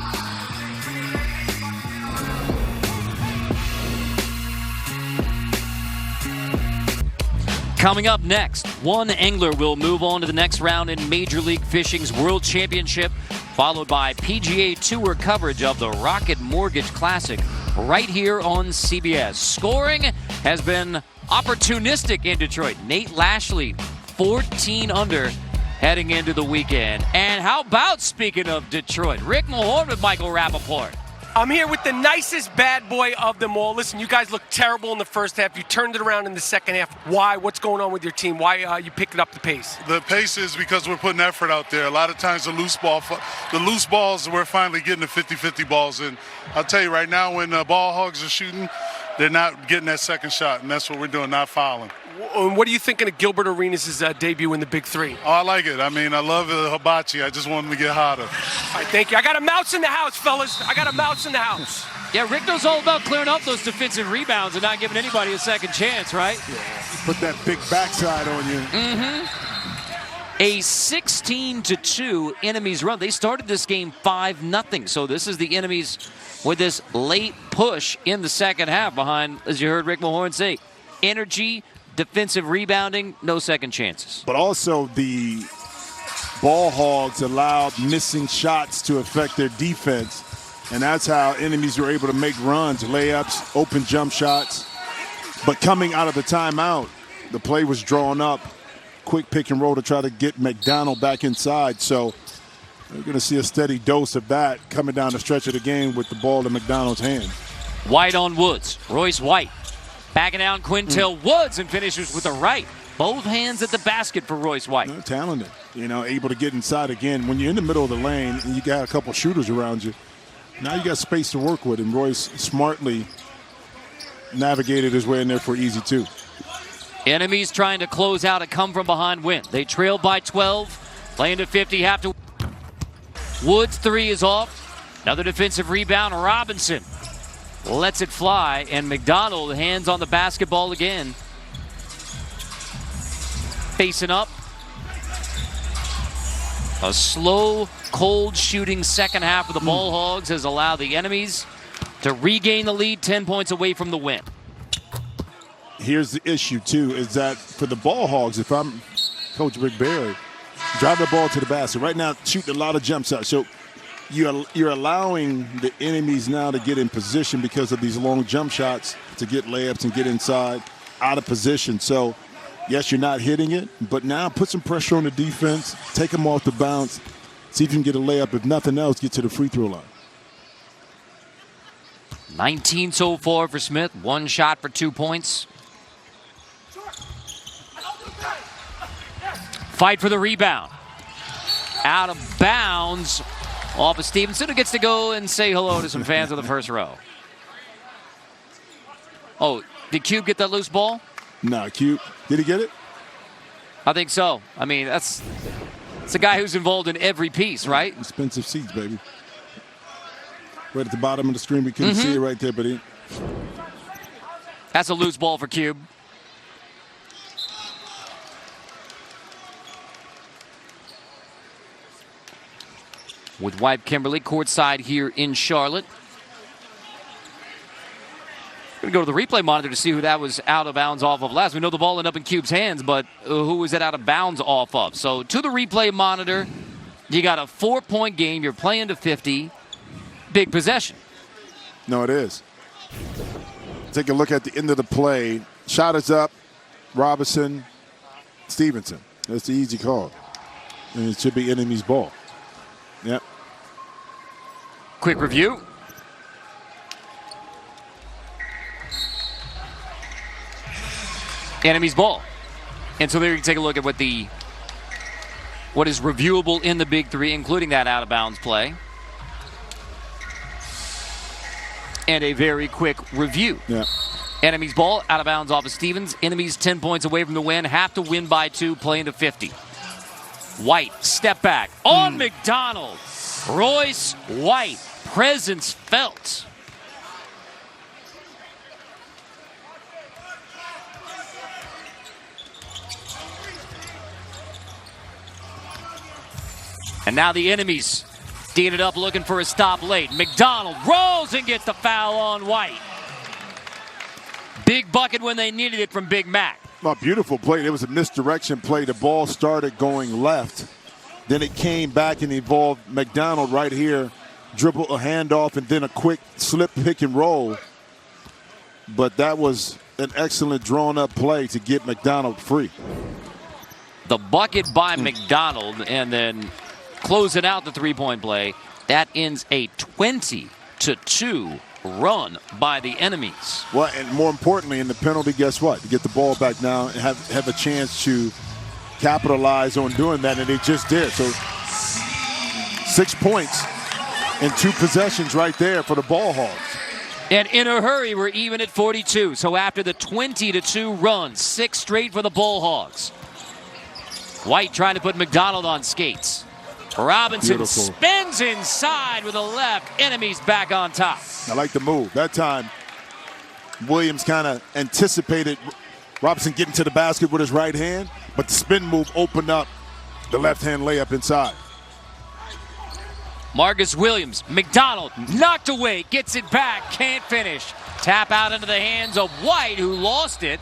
Coming up next, one angler will move on to the next round in Major League Fishing's World Championship, followed by PGA Tour coverage of the Rocket Mortgage Classic right here on CBS. Scoring has been opportunistic in Detroit. Nate Lashley, 14 under heading into the weekend. And how about, speaking of Detroit, Rick Mahorn with Michael Rappaport. I'm here with the nicest bad boy of them all. Listen, you guys looked terrible in the first half. You turned it around in the second half. Why? What's going on with your team? Why you picking up the pace? The pace is because we're putting effort out there. A lot of times the loose balls, we're finally getting the 50-50 balls. And I'll tell you right now, when Ball Hogs are shooting, they're not getting that second shot, and that's what we're doing, not fouling. What are you thinking of Gilbert Arenas' debut in the Big 3? Oh, I like it. I mean, I love the hibachi. I just want him to get hotter. All right, thank you. I got a mouse in the house, fellas. I got a mouse in the house. Yeah, Rick knows all about clearing up those defensive rebounds and not giving anybody a second chance, right? Yeah. Put that big backside on you. Mm-hmm. A 16-2 enemies run. They started this game 5-0. So this is the enemies with this late push in the second half behind, as you heard Rick Mahorn say, energy, defensive rebounding, no second chances. But also the Ball Hogs allowed missing shots to affect their defense. And that's how enemies were able to make runs, layups, open jump shots. But coming out of the timeout, the play was drawn up. Quick pick and roll to try to get McDonald back inside. So we're going to see a steady dose of that coming down the stretch of the game with the ball in McDonald's hand. White on Woods. Royce White backing down Quintel Woods and finishes with the right. Both hands at the basket for Royce White. Talented, able to get inside again. When you're in the middle of the lane and you got a couple shooters around you, now you got space to work with, and Royce smartly navigated his way in there for easy two. Enemies trying to close out a come-from-behind win. They trail by 12, playing to 50, have to. Woods' three is off. Another defensive rebound. Robinson lets it fly, and McDonald hands on the basketball again. Facing up. A slow, cold shooting second half of the Ball Hogs has allowed the enemies to regain the lead, 10 points away from the win. Here's the issue, too, is that for the Ball Hogs, if I'm Coach Rick Barry, drive the ball to the basket. Right now, shooting a lot of jump shots. So you're allowing the enemies now to get in position because of these long jump shots to get layups and get inside, out of position. So, yes, you're not hitting it, but now put some pressure on the defense, take them off the bounce, see if you can get a layup. If nothing else, get to the free throw line. 19 so far for Smith. 1 shot for 2 points. Fight for the rebound. Out of bounds off of Stevenson, who gets to go and say hello to some fans of the first row. Oh, did Cube get that loose ball? No, Cube. Did he get it? I think so. I mean, it's a guy who's involved in every piece, right? Expensive seats, baby. Right at the bottom of the screen. We couldn't see it right there, but that's a loose ball for Cube. With White Kimberly courtside here in Charlotte. Going to go to the replay monitor to see who that was out of bounds off of last. We know the ball ended up in Cube's hands, but who was it out of bounds off of? So to the replay monitor, you got a 4-point game. You're playing to 50. Big possession. No, it is. Take a look at the end of the play. Shot is up. Robinson, Stevenson. That's the easy call. And it should be enemy's ball. Yep. Quick review. Enemy's ball. And so there you can take a look at what is reviewable in the Big 3, including that out-of-bounds play. And a very quick review. Yeah. Enemy's ball, out of bounds off of Stevens. Enemies 10 points away from the win. Have to win by 2, playing to 50. White, step back on McDonald. Royce White, presence felt. And now the enemies D'ing it up, looking for a stop late. McDonald rolls and gets the foul on White. Big bucket when they needed it from Big Mac. Well, beautiful play. It was a misdirection play. The ball started going left. Then it came back and involved McDonald right here. Dribble a handoff and then a quick slip, pick, and roll. But that was an excellent drawn-up play to get McDonald free. The bucket by McDonald, and then closing out the three-point play. That ends a 20-2 run by the enemies. Well, and more importantly, in the penalty, guess what? To get the ball back now and have a chance to capitalize on doing that, and they just did. So 6 points and 2 possessions right there for the Ball Hogs. And in a hurry, we're even at 42. So after the 20-2 run, 6 straight for the Ball Hogs. White trying to put McDonald on skates. Robinson Beautiful. Spins inside with a left. Enemies back on top. I like the move. That time, Williams kind of anticipated Robinson getting to the basket with his right hand, but the spin move opened up the left-hand layup inside. Marcus Williams, McDonald knocked away, gets it back, can't finish. Tap out into the hands of White, who lost it.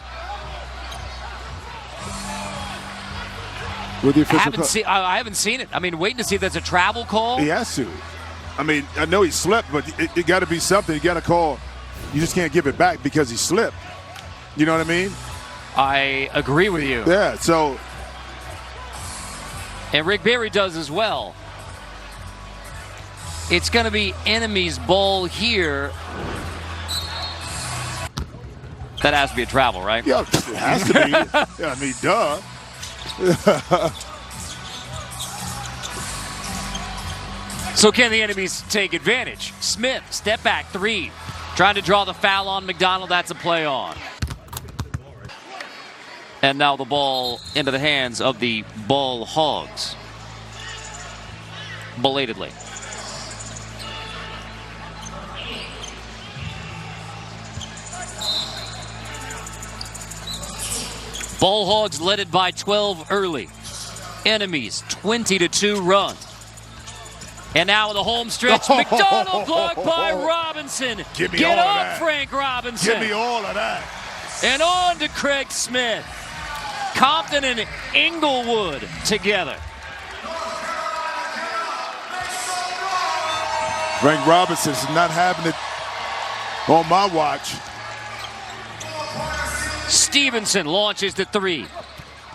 With the official I haven't seen it. I mean, waiting to see if that's a travel call. He has to. I mean, I know he slipped, but it got to be something. You got to call. You just can't give it back because he slipped. You know what I mean? I agree with you. Yeah, so. And Rick Barry does as well. It's going to be enemy's ball here. That has to be a travel, right? Yeah, it has to be. Yeah, I mean, duh. So can the enemies take advantage? Smith, step back, 3. Trying to draw the foul on McDonald. That's a play on. And now the ball into the hands of the Ball Hogs. Belatedly. Ball Hogs led it by 12 early. Enemies 20-2 run. And now in the home stretch, McDonald blocked by Robinson. Give me Get all of up, that. Frank Robinson. Give me all of that. And on to Craig Smith. Compton and Inglewood together. Frank Robinson's not having it on my watch. Stevenson launches the three.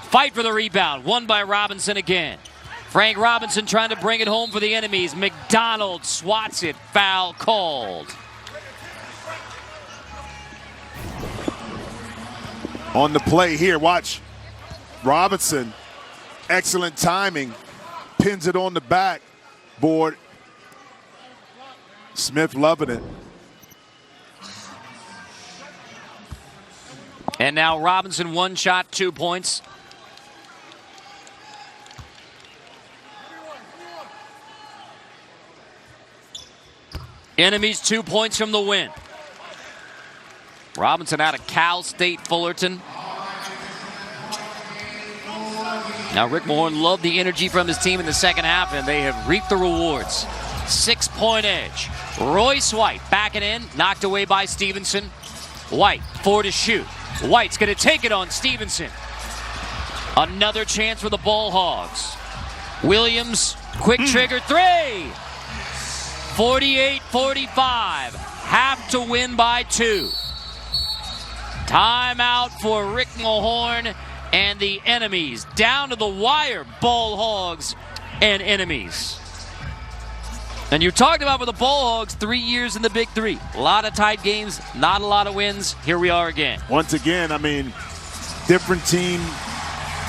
Fight for the rebound. Won by Robinson again. Frank Robinson trying to bring it home for the enemies. McDonald swats it. Foul called. On the play here, watch. Robinson, excellent timing. Pins it on the backboard. Smith loving it. And now Robinson, 1 shot, 2 points. Enemies 2 points from the win. Robinson out of Cal State Fullerton. Now Rick Mahorn loved the energy from his team in the second half, and they have reaped the rewards. 6-point edge. Royce White backing in, knocked away by Stevenson. White, 4 to shoot. White's going to take it on Stevenson. Another chance for the Ball Hogs. Williams, quick trigger 3. 48-45. Have to win by 2. Timeout for Rick Mahorn and the enemies. Down to the wire, Ball Hogs and enemies. And you talked about with the Ball Hogs, 3 years in the Big 3. A lot of tight games, not a lot of wins. Here we are again. Once again, I mean, different team,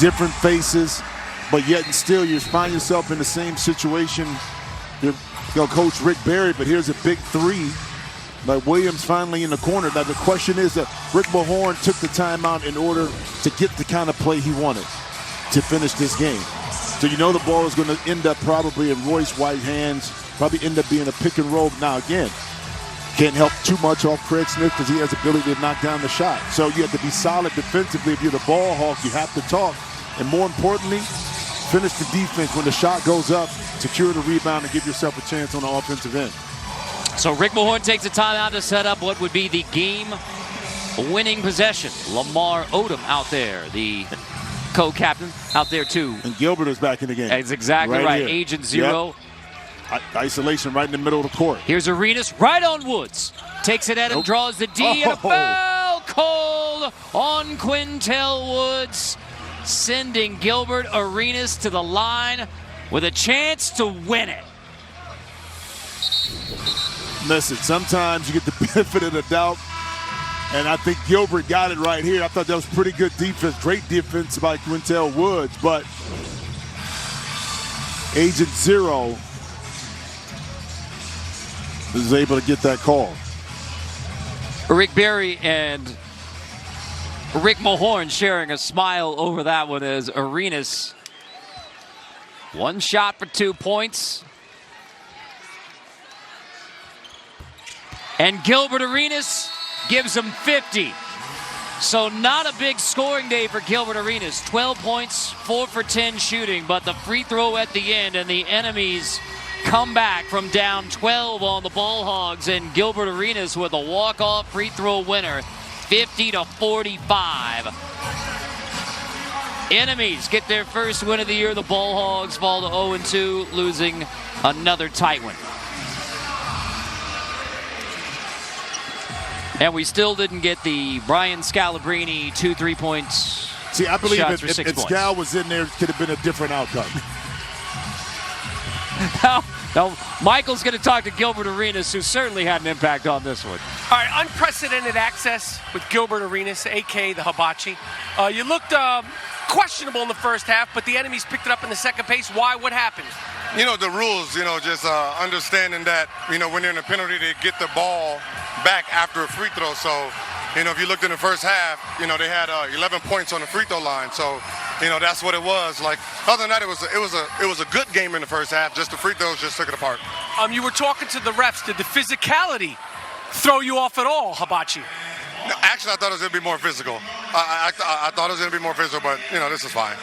different faces, but yet and still you find yourself in the same situation. You know, Coach Rick Barry, but here's a Big 3. Like Williams finally in the corner. Now the question is that Rick Mahorn took the timeout in order to get the kind of play he wanted to finish this game. So you know the ball is going to end up probably in Royce White's hands, probably end up being a pick and roll. Now again, can't help too much off Craig Smith because he has the ability to knock down the shot. So you have to be solid defensively. If you're the Ball Hawk, you have to talk. And more importantly, finish the defense when the shot goes up, secure the rebound, and give yourself a chance on the offensive end. So Rick Mahorn takes a timeout to set up what would be the game-winning possession. Lamar Odom out there, the co-captain out there too. And Gilbert is back in the game. That's exactly right. Here. Agent zero. Yep. Isolation right in the middle of the court. Here's Arenas right on Woods. Takes it at him, draws the D, and a foul called on Quintel Woods, sending Gilbert Arenas to the line with a chance to win it. Listen, sometimes you get the benefit of the doubt, and I think Gilbert got it right here. I thought that was pretty good defense, great defense by Quintel Woods, but Agent Zero is able to get that call. Rick Barry and Rick Mahorn sharing a smile over that one as Arenas, 1 shot for 2 points. And Gilbert Arenas gives him 50. So not a big scoring day for Gilbert Arenas. 12 points, 4 for 10 shooting, but the free throw at the end, and the enemies come back from down 12 on the Ball Hogs, and Gilbert Arenas with a walk-off free throw winner, 50-45. Enemies get their first win of the year. The Ball Hogs fall to 0-2, losing another tight one. And we still didn't get the Brian Scalabrine 2 3-points. See, I believe shots if Scal was in there, it could have been a different outcome. Now, Michael's going to talk to Gilbert Arenas, who certainly had an impact on this one. All right, unprecedented access with Gilbert Arenas, a.k.a. the Hibachi. You looked questionable in the first half, but the enemies picked it up in the second pace. Why? What happened? You know, the rules, just understanding that, when you're in a penalty, they get the ball back after a free throw. So, if you looked in the first half, they had 11 points on the free throw line. So, that's what it was. Like, other than that, it was a good game in the first half. Just the free throws just took it apart. You were talking to the refs. Did the physicality throw you off at all, Hibachi? No, actually, I thought it was going to be more physical. I thought it was going to be more physical, but, this is fine.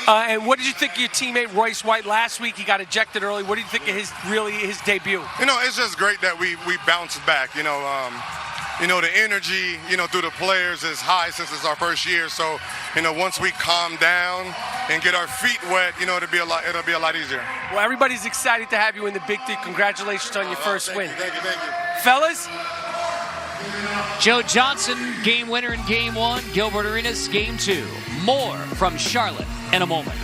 And what did you think of your teammate Royce White last week? He got ejected early. What do you think of his debut? It's just great that we bounced back. The energy, through the players is high since it's our first year. So, once we calm down and get our feet wet, it'll be a lot easier. Well, everybody's excited to have you in the Big 3. Congratulations on your first win. Thank you. Fellas? Joe Johnson, game winner in Game 1. Gilbert Arenas, Game 2. More from Charlotte in a moment.